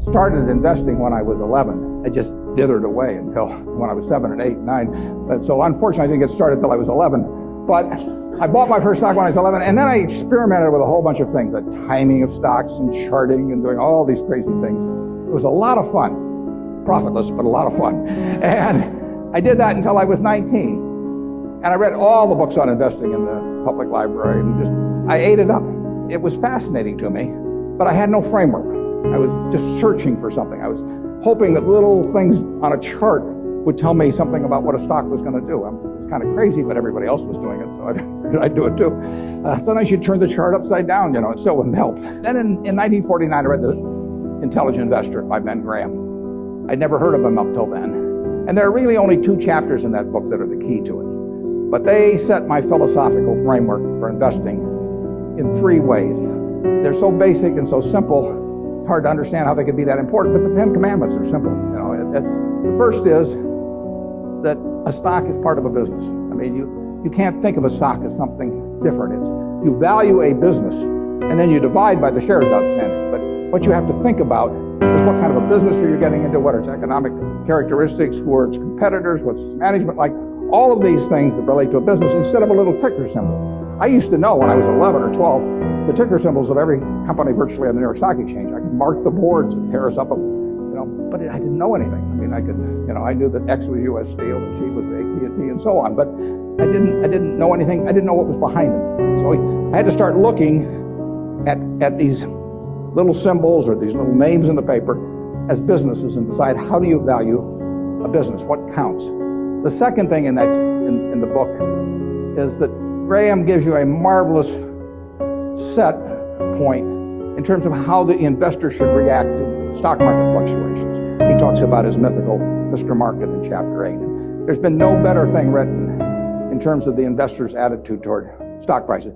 started investing when I was 11. I just dithered away until when I was 7 and 8 and 9. But so unfortunately, I didn't get started until I was 11. But I bought my first stock when I was 11, and then I experimented with a whole bunch of things, the timing of stocks and charting and doing all these crazy things. It was a lot of fun. Profitless, but a lot of fun. And I did that until I was 19. And I read all the books on investing in the public library, and I ate it up. It was fascinating to me, but I had no framework. I was just searching for something. I was hoping that little things on a chart would tell me something about what a stock was going to do. It was kind of crazy, but everybody else was doing it, so I figured I'd do it too. Sometimes you'd turn the chart upside down, it still wouldn't help. Then in 1949, I read The Intelligent Investor by Ben Graham. I'd never heard of him up till then. And there are really only 2 chapters in that book that are the key to it. But they set my philosophical framework for investing in 3 ways. They're so basic and so simple, it's hard to understand how they could be that important, but the 10 Commandments are simple. The first is that a stock is part of a business. I mean, you can't think of a stock as something different. You value a business, and then you divide by the shares outstanding. But what you have to think about is what kind of a business are you getting into, what are its economic characteristics, who are its competitors, what's its management like, all of these things that relate to a business instead of a little ticker symbol. I used to know when I was 11 or 12 the ticker symbols of every company virtually on the New York Stock Exchange. I could mark the boards and tear us up, but I didn't know anything. I mean, I knew that X was U.S. Steel and G was AT&T and so on, but I didn't know anything. I didn't know what was behind them. So I had to start looking at these little symbols or these little names in the paper as businesses and decide, how do you value a business? What counts? The second thing in the book is that Graham gives you a marvelous set point in terms of how the investor should react to stock market fluctuations. He talks about his mythical Mr. Market in chapter 8. And there's been no better thing written in terms of the investor's attitude toward stock prices.